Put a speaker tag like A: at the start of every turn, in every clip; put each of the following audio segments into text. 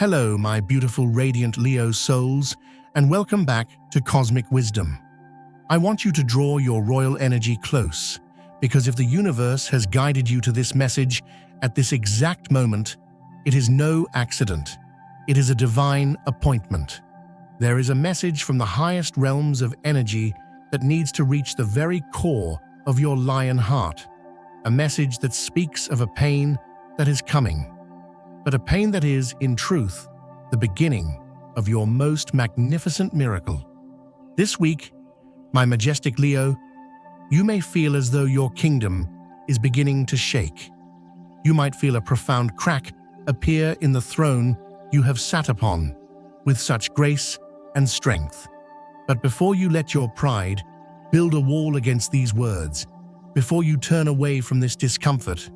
A: Hello, my beautiful radiant Leo souls, and welcome back to Cosmic Wisdom. I want you to draw your royal energy close, because if the universe has guided you to this message at this exact moment, it is no accident. It is a divine appointment. There is a message from the highest realms of energy that needs to reach the very core of your lion heart. A message that speaks of a pain that is coming, but a pain that is, in truth, the beginning of your most magnificent miracle. This week, my majestic Leo, you may feel as though your kingdom is beginning to shake. You might feel a profound crack appear in the throne you have sat upon with such grace and strength. But before you let your pride build a wall against these words, before you turn away from this discomfort,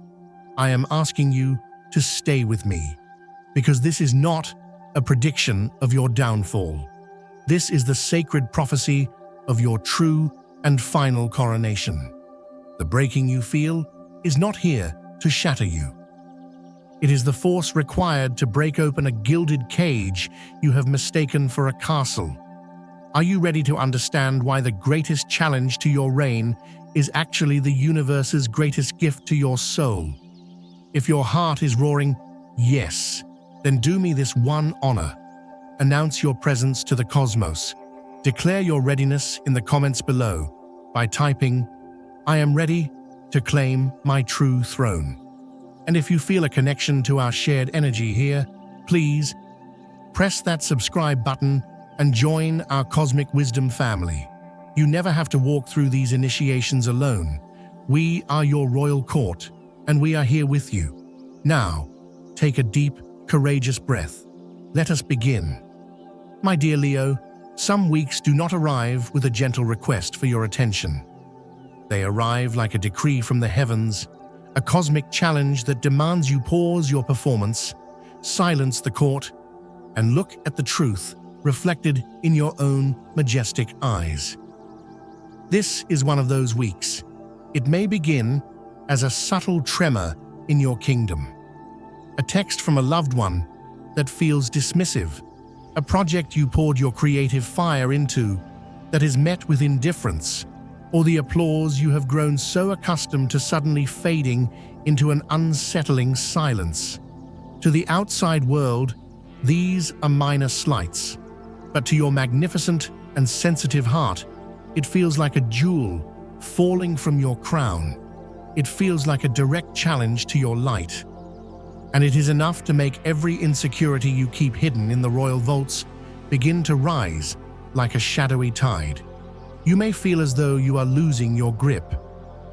A: I am asking you to stay with me, because this is not a prediction of your downfall. This is the sacred prophecy of your true and final coronation. The breaking you feel is not here to shatter you. It is the force required to break open a gilded cage you have mistaken for a castle. Are you ready to understand why the greatest challenge to your reign is actually the universe's greatest gift to your soul? If your heart is roaring, yes, then do me this one honor. Announce your presence to the cosmos. Declare your readiness in the comments below by typing, "I am ready to claim my true throne." And if you feel a connection to our shared energy here, please press that subscribe button and join our Cosmic Wisdom family. You never have to walk through these initiations alone. We are your royal court, and we are here with you. Now, take a deep, courageous breath. Let us begin. My dear Leo, some weeks do not arrive with a gentle request for your attention. They arrive like a decree from the heavens, a cosmic challenge that demands you pause your performance, silence the court, and look at the truth reflected in your own majestic eyes. This is one of those weeks. It may begin as a subtle tremor in your kingdom, a text from a loved one that feels dismissive, a project you poured your creative fire into that is met with indifference, or the applause you have grown so accustomed to suddenly fading into an unsettling silence. To the outside world, these are minor slights, but to your magnificent and sensitive heart, it feels like a jewel falling from your crown. It feels like a direct challenge to your light. And it is enough to make every insecurity you keep hidden in the royal vaults begin to rise like a shadowy tide. You may feel as though you are losing your grip.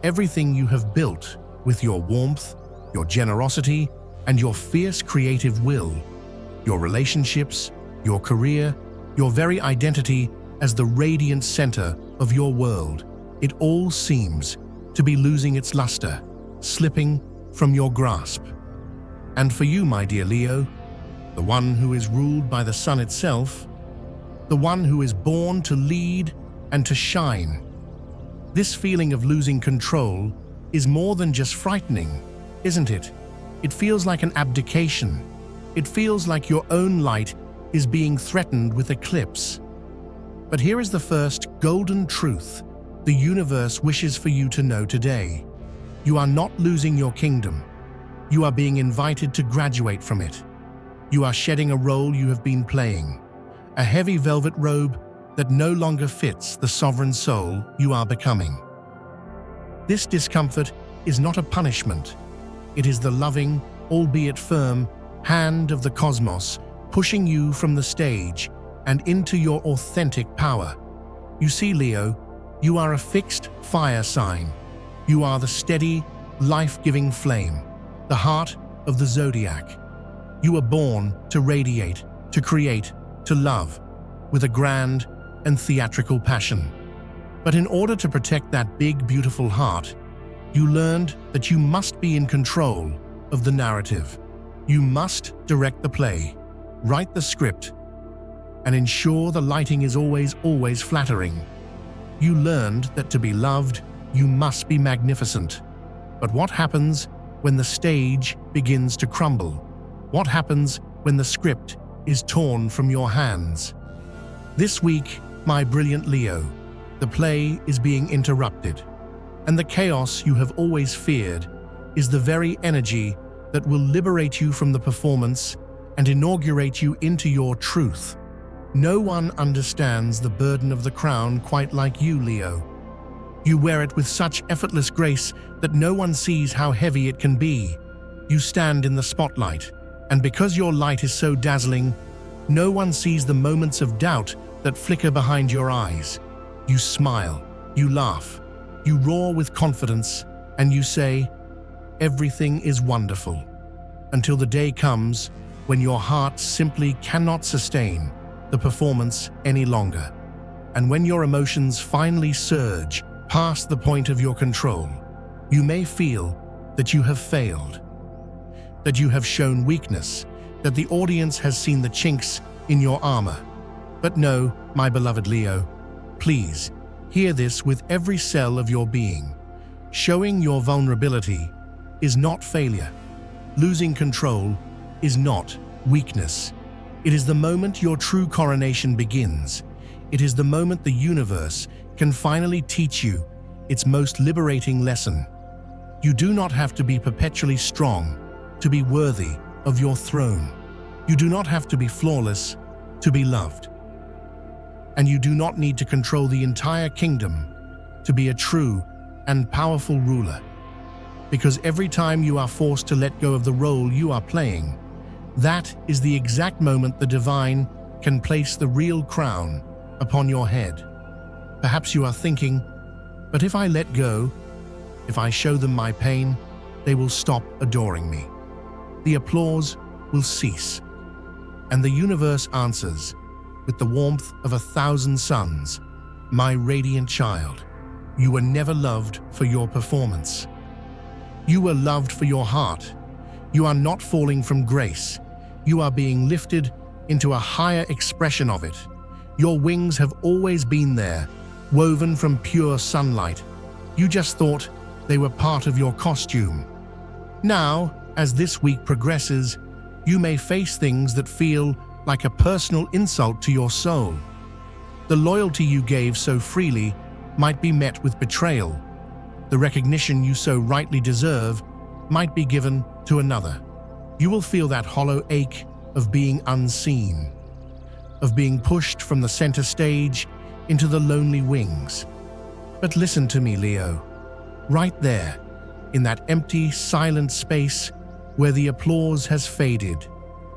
A: Everything you have built with your warmth, your generosity, and your fierce creative will, your relationships, your career, your very identity as the radiant center of your world, it all seems to be losing its luster, slipping from your grasp. And for you, my dear Leo, the one who is ruled by the sun itself, the one who is born to lead and to shine, this feeling of losing control is more than just frightening, isn't it? It feels like an abdication. It feels like your own light is being threatened with eclipse. But here is the first golden truth the universe wishes for you to know today. You are not losing your kingdom. You are being invited to graduate from it. You are shedding a role you have been playing, a heavy velvet robe that no longer fits the sovereign soul you are becoming. This discomfort is not a punishment. It is the loving, albeit firm, hand of the cosmos pushing you from the stage and into your authentic power. You see, Leo, you are a fixed fire sign. You are the steady, life-giving flame, the heart of the zodiac. You were born to radiate, to create, to love, with a grand and theatrical passion. But in order to protect that big, beautiful heart, you learned that you must be in control of the narrative. You must direct the play, write the script, and ensure the lighting is always flattering. You learned that to be loved, you must be magnificent. But what happens when the stage begins to crumble? What happens when the script is torn from your hands. This week, my brilliant Leo, the play is being interrupted, and the chaos you have always feared is the very energy that will liberate you from the performance and inaugurate you into your truth. No one understands the burden of the crown quite like you, Leo. You wear it with such effortless grace that no one sees how heavy it can be. You stand in the spotlight, and because your light is so dazzling, no one sees the moments of doubt that flicker behind your eyes. You smile, you laugh, you roar with confidence, and you say, "Everything is wonderful," until the day comes when your heart simply cannot sustain the performance any longer. And when your emotions finally surge past the point of your control, you may feel that you have failed, that you have shown weakness, that the audience has seen the chinks in your armor. But no, my beloved Leo, please hear this with every cell of your being. Showing your vulnerability is not failure. Losing control is not weakness. It is the moment your true coronation begins. It is the moment the universe can finally teach you its most liberating lesson. You do not have to be perpetually strong to be worthy of your throne. You do not have to be flawless to be loved. And you do not need to control the entire kingdom to be a true and powerful ruler. Because every time you are forced to let go of the role you are playing, that is the exact moment the divine can place the real crown upon your head. Perhaps you are thinking, but if I let go, if I show them my pain, they will stop adoring me. The applause will cease. And the universe answers with the warmth of 1,000 suns. My radiant child, you were never loved for your performance. You were loved for your heart. You are not falling from grace. You are being lifted into a higher expression of it. Your wings have always been there, woven from pure sunlight. You just thought they were part of your costume. Now, as this week progresses, you may face things that feel like a personal insult to your soul. The loyalty you gave so freely might be met with betrayal. The recognition you so rightly deserve might be given to another. You will feel that hollow ache of being unseen, of being pushed from the center stage into the lonely wings. But listen to me, Leo. Right there, in that empty, silent space where the applause has faded,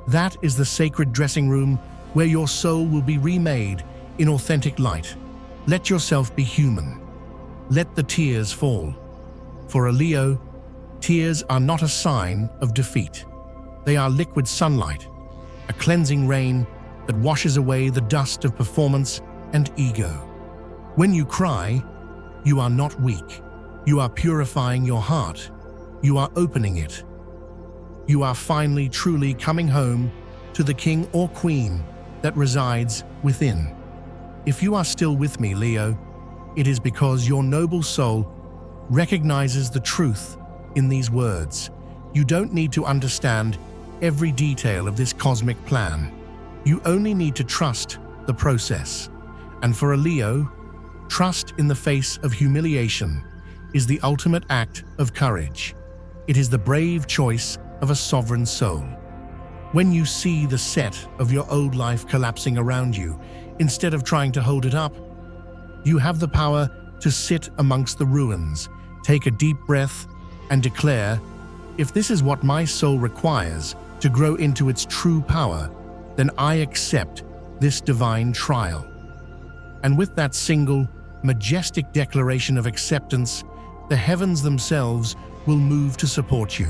A: that is the sacred dressing room where your soul will be remade in authentic light. Let yourself be human. Let the tears fall. For a Leo, tears are not a sign of defeat. They are liquid sunlight, a cleansing rain that washes away the dust of performance and ego. When you cry, you are not weak. You are purifying your heart. You are opening it. You are finally truly coming home to the king or queen that resides within. If you are still with me, Leo, it is because your noble soul recognizes the truth in these words. You don't need to understand every detail of this cosmic plan. You only need to trust the process. And for a Leo, trust in the face of humiliation is the ultimate act of courage. It is the brave choice of a sovereign soul. When you see the set of your old life collapsing around you, instead of trying to hold it up, you have the power to sit amongst the ruins, take a deep breath, and declare, if this is what my soul requires to grow into its true power, then I accept this divine trial. And with that single, majestic declaration of acceptance, the heavens themselves will move to support you.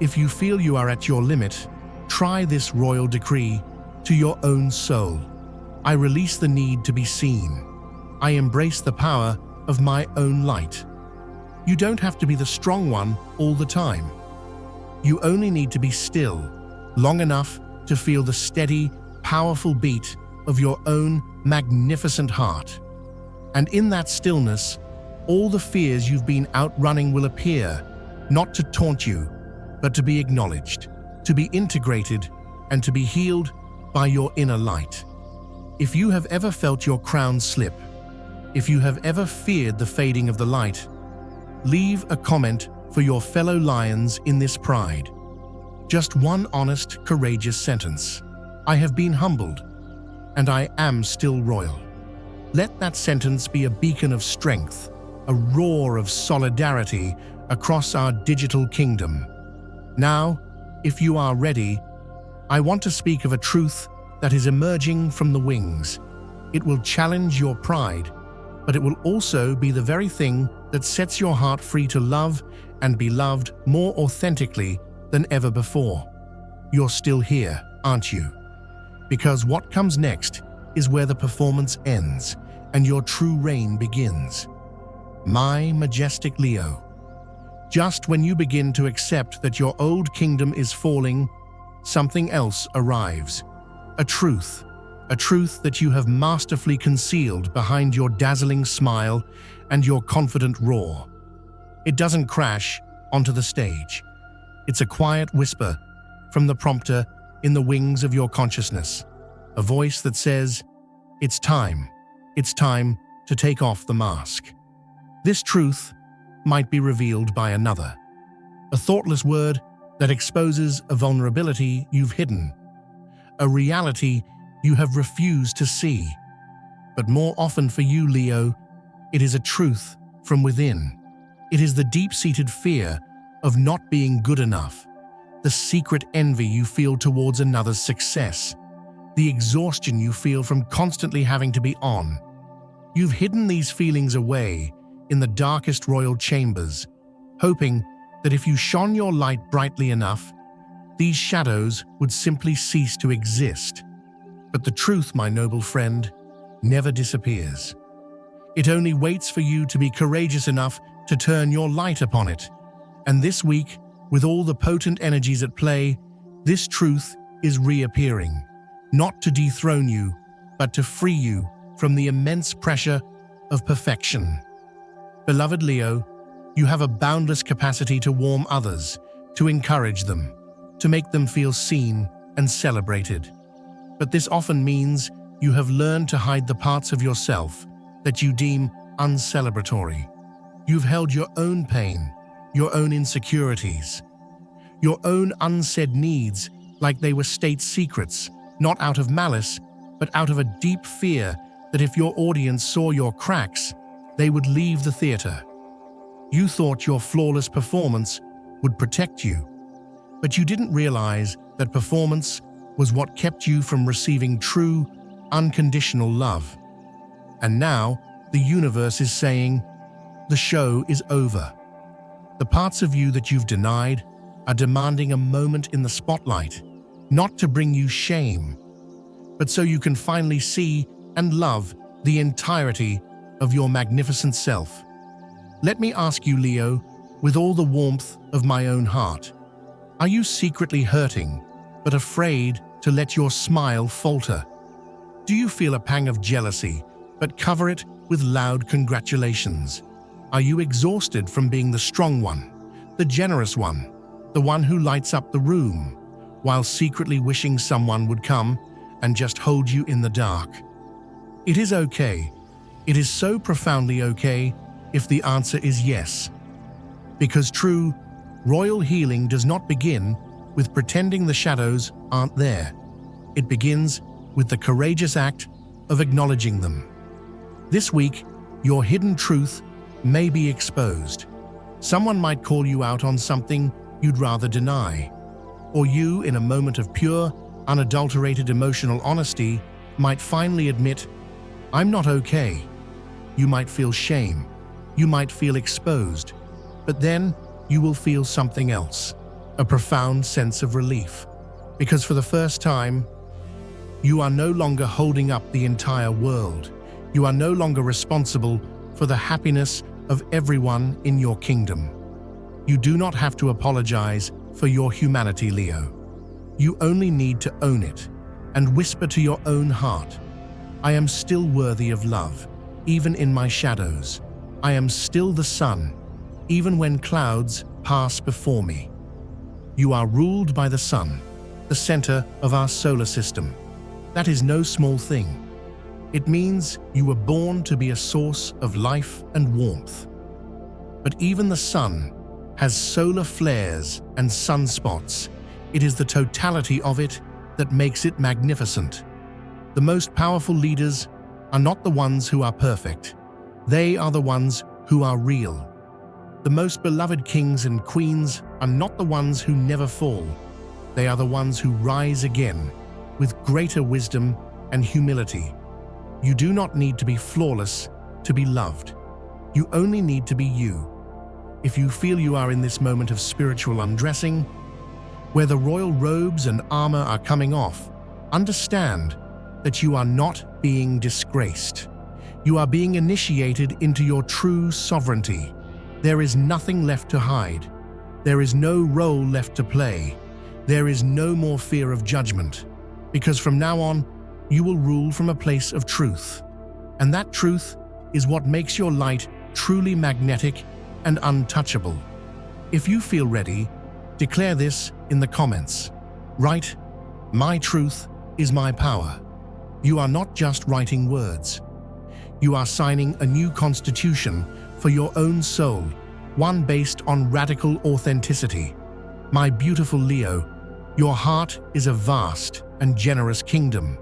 A: If you feel you are at your limit, try this royal decree to your own soul. I release the need to be seen. I embrace the power of my own light. You don't have to be the strong one all the time. You only need to be still, long enough to feel the steady, powerful beat of your own magnificent heart. And in that stillness, all the fears you've been outrunning will appear, not to taunt you, but to be acknowledged, to be integrated, and to be healed by your inner light. If you have ever felt your crown slip, if you have ever feared the fading of the light, leave a comment for your fellow lions in this pride. Just one honest, courageous sentence. I have been humbled, and I am still royal. Let that sentence be a beacon of strength, a roar of solidarity across our digital kingdom. Now, if you are ready, I want to speak of a truth that is emerging from the wings. It will challenge your pride, but it will also be the very thing that sets your heart free to love and be loved more authentically than ever before. You're still here, aren't you? Because what comes next is where the performance ends and your true reign begins. My majestic Leo, just when you begin to accept that your old kingdom is falling, something else arrives. A truth that you have masterfully concealed behind your dazzling smile and your confident roar. It doesn't crash onto the stage. It's a quiet whisper from the prompter in the wings of your consciousness, a voice that says, it's time to take off the mask. This truth might be revealed by another, a thoughtless word that exposes a vulnerability you've hidden, a reality you have refused to see. But more often for you, Leo, it is a truth from within. It is the deep-seated fear of not being good enough, the secret envy you feel towards another's success, the exhaustion you feel from constantly having to be on. You've hidden these feelings away in the darkest royal chambers, hoping that if you shone your light brightly enough, these shadows would simply cease to exist. But the truth, my noble friend, never disappears. It only waits for you to be courageous enough to turn your light upon it. And this week, with all the potent energies at play, this truth is reappearing, not to dethrone you, but to free you from the immense pressure of perfection. Beloved Leo, you have a boundless capacity to warm others, to encourage them, to make them feel seen and celebrated. But this often means you have learned to hide the parts of yourself that you deem uncelebratory. You've held your own pain, your own insecurities, your own unsaid needs like they were state secrets, not out of malice, but out of a deep fear that if your audience saw your cracks, they would leave the theater. You thought your flawless performance would protect you, but you didn't realize that performance was what kept you from receiving true, unconditional love. And now, the universe is saying, the show is over. The parts of you that you've denied are demanding a moment in the spotlight, not to bring you shame, but so you can finally see and love the entirety of your magnificent self. Let me ask you, Leo, with all the warmth of my own heart, are you secretly hurting, but afraid to let your smile falter? Do you feel a pang of jealousy, but cover it with loud congratulations? Are you exhausted from being the strong one, the generous one, the one who lights up the room, while secretly wishing someone would come and just hold you in the dark? It is okay. It is so profoundly okay if the answer is yes. Because true, royal healing does not begin with pretending the shadows aren't there. It begins with the courageous act of acknowledging them. This week, your hidden truth may be exposed. Someone might call you out on something you'd rather deny. Or you, in a moment of pure, unadulterated emotional honesty, might finally admit, I'm not okay. You might feel shame. You might feel exposed. But then you will feel something else, a profound sense of relief. Because for the first time, you are no longer holding up the entire world. You are no longer responsible for the happiness of everyone in your kingdom. You do not have to apologize for your humanity, Leo. You only need to own it and whisper to your own heart, I am still worthy of love, even in my shadows. I am still the sun, even when clouds pass before me. You are ruled by the sun, the center of our solar system. That is no small thing. It means you were born to be a source of life and warmth. But even the sun has solar flares and sunspots. It is the totality of it that makes it magnificent. The most powerful leaders are not the ones who are perfect. They are the ones who are real. The most beloved kings and queens are not the ones who never fall. They are the ones who rise again with greater wisdom and humility. You do not need to be flawless to be loved. You only need to be you. If you feel you are in this moment of spiritual undressing, where the royal robes and armor are coming off, understand that you are not being disgraced. You are being initiated into your true sovereignty. There is nothing left to hide. There is no role left to play. There is no more fear of judgment, because from now on, you will rule from a place of truth. And that truth is what makes your light truly magnetic and untouchable. If you feel ready, declare this in the comments. Write, "My truth is my power." You are not just writing words. You are signing a new constitution for your own soul, one based on radical authenticity. My beautiful Leo, your heart is a vast and generous kingdom,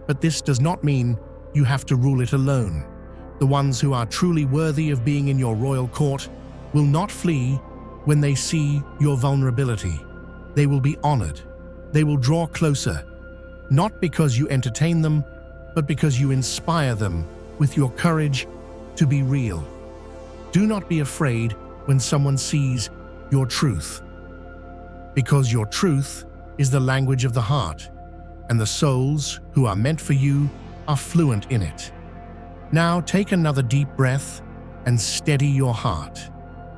A: but this does not mean you have to rule it alone. The ones who are truly worthy of being in your royal court will not flee when they see your vulnerability. They will be honored. They will draw closer, not because you entertain them, but because you inspire them with your courage to be real. Do not be afraid when someone sees your truth, because your truth is the language of the heart, and the souls who are meant for you are fluent in it. Now take another deep breath and steady your heart,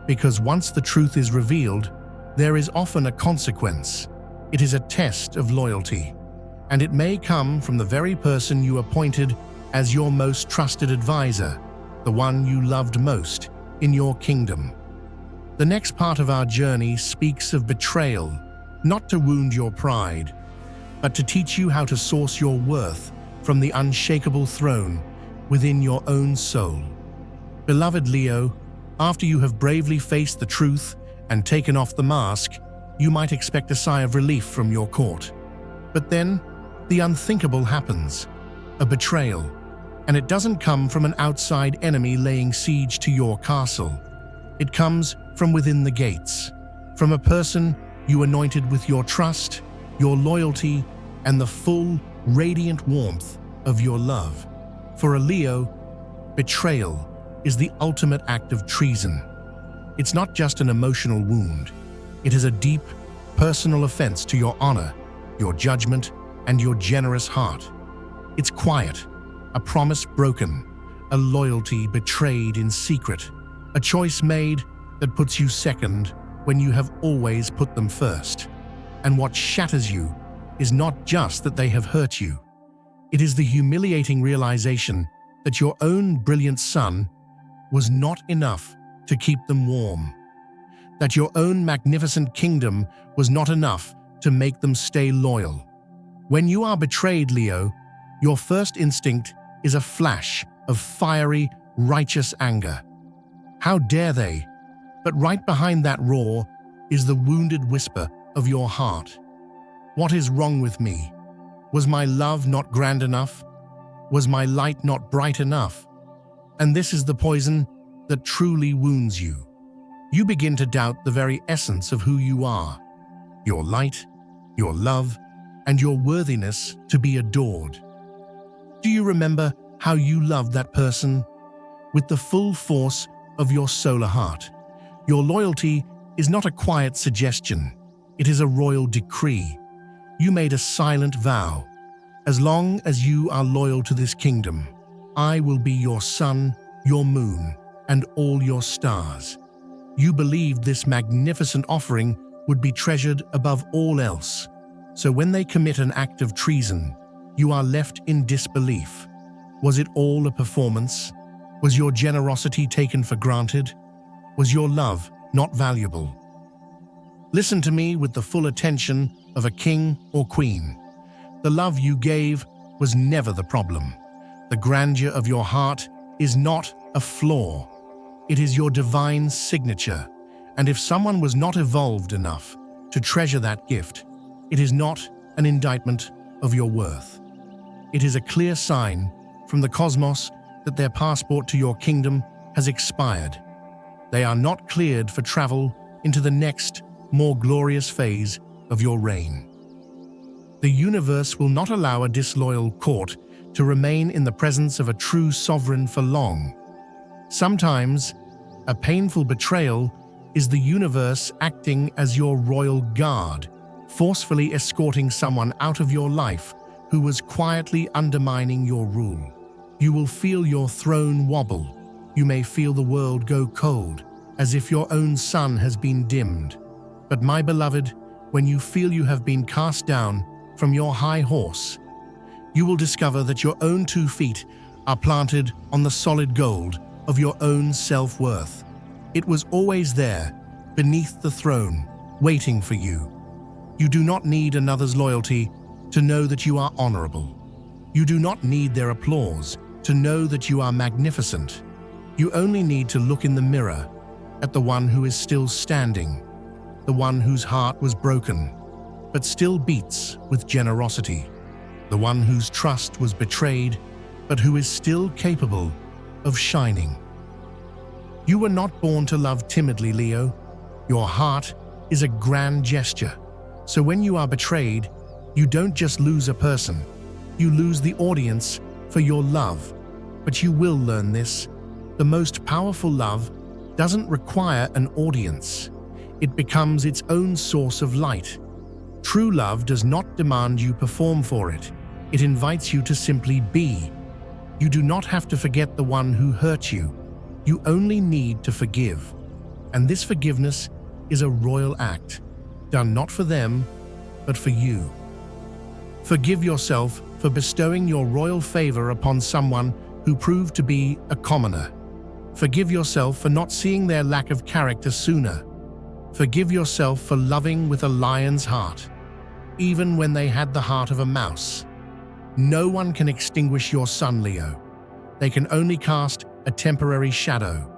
A: because once the truth is revealed, there is often a consequence. It is a test of loyalty, and it may come from the very person you appointed as your most trusted advisor, the one you loved most in your kingdom. The next part of our journey speaks of betrayal, not to wound your pride, but to teach you how to source your worth from the unshakable throne within your own soul. Beloved Leo, after you have bravely faced the truth and taken off the mask, you might expect a sigh of relief from your court. But then, the unthinkable happens, a betrayal, and it doesn't come from an outside enemy laying siege to your castle. It comes from within the gates, from a person you anointed with your trust, your loyalty, and the full, radiant warmth of your love. For a Leo, betrayal is the ultimate act of treason. It's not just an emotional wound. It is a deep, personal offense to your honor, your judgment, and your generous heart. It's quiet, a promise broken, a loyalty betrayed in secret, a choice made that puts you second when you have always put them first. And what shatters you is not just that they have hurt you. It is the humiliating realization that your own brilliant sun was not enough to keep them warm, that your own magnificent kingdom was not enough to make them stay loyal. When you are betrayed, Leo, your first instinct is a flash of fiery, righteous anger. How dare they? But right behind that roar is the wounded whisper of your heart. What is wrong with me? Was my love not grand enough? Was my light not bright enough? And this is the poison that truly wounds you. You begin to doubt the very essence of who you are, your light, your love, and your worthiness to be adored. Do you remember how you loved that person? With the full force of your solar heart. Your loyalty is not a quiet suggestion, it is a royal decree. You made a silent vow. As long as you are loyal to this kingdom, I will be your sun, your moon, and all your stars. You believed this magnificent offering would be treasured above all else. So when they commit an act of treason, you are left in disbelief. Was it all a performance? Was your generosity taken for granted? Was your love not valuable? Listen to me with the full attention of a king or queen. The love you gave was never the problem. The grandeur of your heart is not a flaw. It is your divine signature. And if someone was not evolved enough to treasure that gift, it is not an indictment of your worth. It is a clear sign from the cosmos that their passport to your kingdom has expired. They are not cleared for travel into the next, more glorious phase of your reign. The universe will not allow a disloyal court to remain in the presence of a true sovereign for long. Sometimes, a painful betrayal is the universe acting as your royal guard, forcefully escorting someone out of your life who was quietly undermining your rule. You will feel your throne wobble. You may feel the world go cold, as if your own sun has been dimmed. But my beloved, when you feel you have been cast down from your high horse, you will discover that your own 2 feet are planted on the solid gold of your own self-worth. It was always there, beneath the throne, waiting for you. You do not need another's loyalty to know that you are honorable. You do not need their applause to know that you are magnificent. You only need to look in the mirror at the one who is still standing, the one whose heart was broken, but still beats with generosity, the one whose trust was betrayed, but who is still capable of shining. You were not born to love timidly, Leo. Your heart is a grand gesture. So when you are betrayed, you don't just lose a person, you lose the audience for your love. But you will learn this. The most powerful love doesn't require an audience. It becomes its own source of light. True love does not demand you perform for it. It invites you to simply be. You do not have to forget the one who hurt you. You only need to forgive. And this forgiveness is a royal act, done not for them, but for you. Forgive yourself for bestowing your royal favor upon someone who proved to be a commoner. Forgive yourself for not seeing their lack of character sooner. Forgive yourself for loving with a lion's heart, even when they had the heart of a mouse. No one can extinguish your sun, Leo. They can only cast a temporary shadow,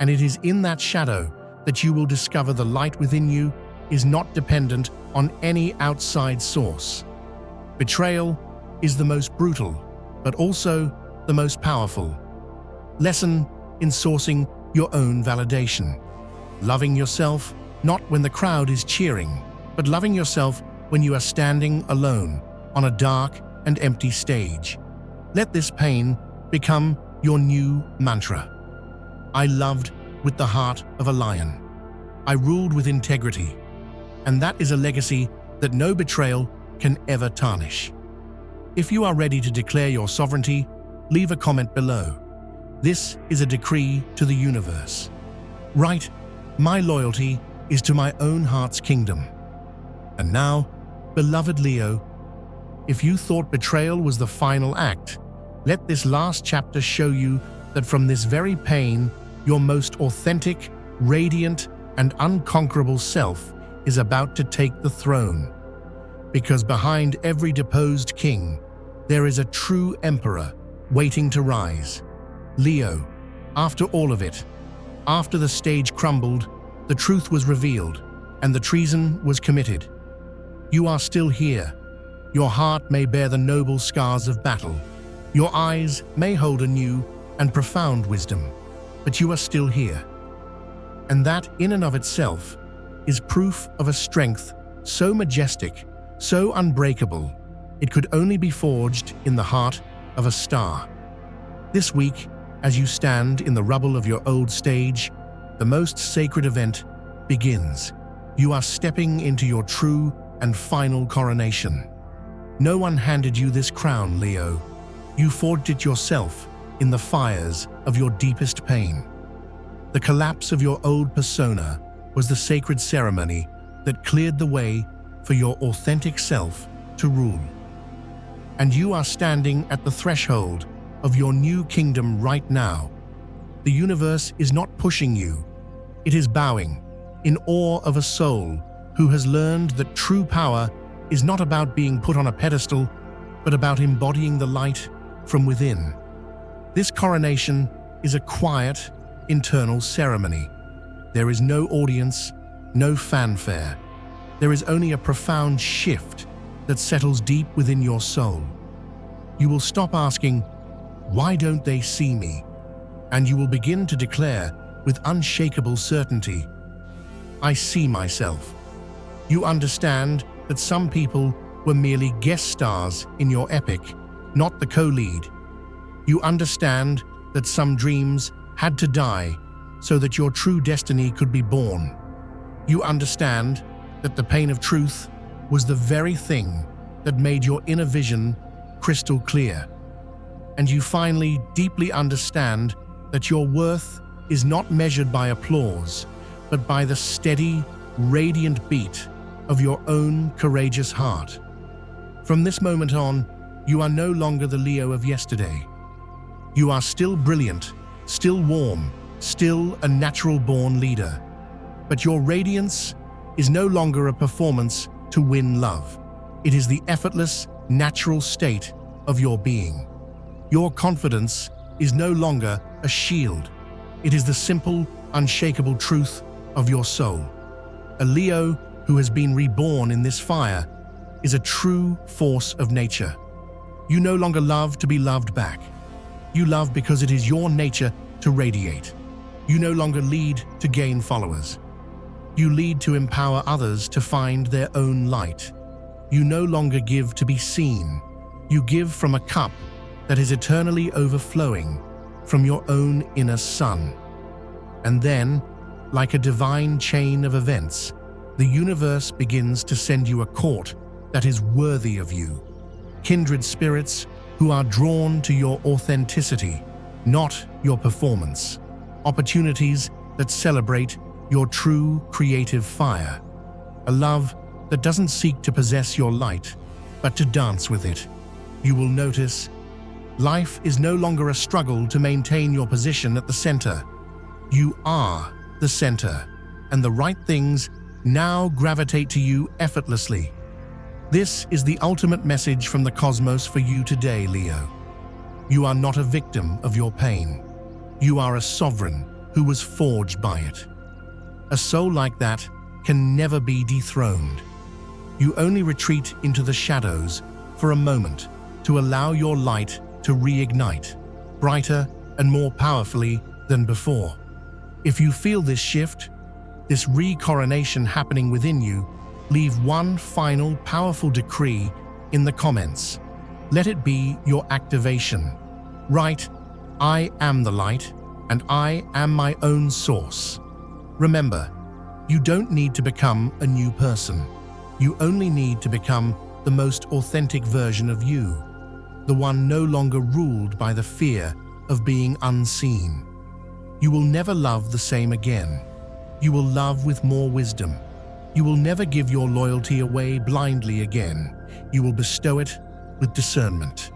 A: and it is in that shadow that you will discover the light within you is not dependent on any outside source. Betrayal is the most brutal, but also the most powerful. Lesson in sourcing your own validation. Loving yourself not when the crowd is cheering, but loving yourself when you are standing alone on a dark and empty stage. Let this pain become your new mantra. I loved with the heart of a lion. I ruled with integrity. And that is a legacy that no betrayal can ever tarnish. If you are ready to declare your sovereignty, leave a comment below. This is a decree to the universe. Write, my loyalty is to my own heart's kingdom. And now, beloved Leo, if you thought betrayal was the final act, let this last chapter show you that from this very pain, your most authentic, radiant, and unconquerable self is about to take the throne. Because behind every deposed king, there is a true emperor waiting to rise. Leo, after all of it, after the stage crumbled, the truth was revealed, and the treason was committed. You are still here. Your heart may bear the noble scars of battle. Your eyes may hold a new and profound wisdom, but you are still here. And that, in and of itself, is proof of a strength so majestic, so unbreakable, it could only be forged in the heart of a star. This week, as you stand in the rubble of your old stage, the most sacred event begins. You are stepping into your true and final coronation. No one handed you this crown, Leo. You forged it yourself in the fires of your deepest pain. The collapse of your old persona was the sacred ceremony that cleared the way for your authentic self to rule. And you are standing at the threshold of your new kingdom right now. The universe is not pushing you. It is bowing in awe of a soul who has learned that true power is not about being put on a pedestal, but about embodying the light from within. This coronation is a quiet, internal ceremony. There is no audience, no fanfare. There is only a profound shift that settles deep within your soul. You will stop asking, "Why don't they see me?" And you will begin to declare with unshakable certainty, "I see myself." You understand that some people were merely guest stars in your epic, not the co-lead. You understand that some dreams had to die so that your true destiny could be born. You understand that the pain of truth was the very thing that made your inner vision crystal clear. And you finally deeply understand that your worth is not measured by applause, but by the steady, radiant beat of your own courageous heart. From this moment on, you are no longer the Leo of yesterday. You are still brilliant, still warm, still a natural-born leader. But your radiance is no longer a performance to win love. It is the effortless, natural state of your being. Your confidence is no longer a shield. It is the simple, unshakable truth of your soul. A Leo who has been reborn in this fire is a true force of nature. You no longer love to be loved back. You love because it is your nature to radiate. You no longer lead to gain followers. You lead to empower others to find their own light. You no longer give to be seen. You give from a cup that is eternally overflowing from your own inner sun. And then, like a divine chain of events, the universe begins to send you a court that is worthy of you. Kindred spirits who are drawn to your authenticity, not your performance. Opportunities that celebrate your true creative fire. A love that doesn't seek to possess your light, but to dance with it. You will notice life is no longer a struggle to maintain your position at the center. You are the center, and the right things now gravitate to you effortlessly. This is the ultimate message from the cosmos for you today, Leo. You are not a victim of your pain. You are a sovereign who was forged by it. A soul like that can never be dethroned. You only retreat into the shadows for a moment to allow your light to reignite, brighter and more powerfully than before. If you feel this shift, this recoronation happening within you, leave one final powerful decree in the comments. Let it be your activation. Write, "I am the light, and I am my own source." Remember, you don't need to become a new person. You only need to become the most authentic version of you, the one no longer ruled by the fear of being unseen. You will never love the same again. You will love with more wisdom. You will never give your loyalty away blindly again. You will bestow it with discernment.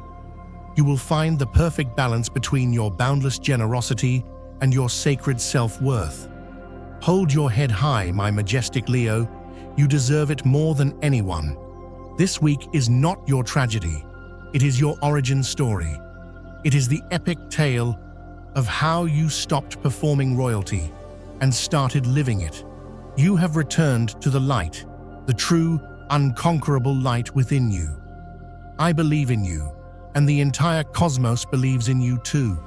A: You will find the perfect balance between your boundless generosity and your sacred self-worth. Hold your head high, my majestic Leo. You deserve it more than anyone. This week is not your tragedy. It is your origin story. It is the epic tale of how you stopped performing royalty and started living it. You have returned to the light, the true, unconquerable light within you. I believe in you, and the entire cosmos believes in you too.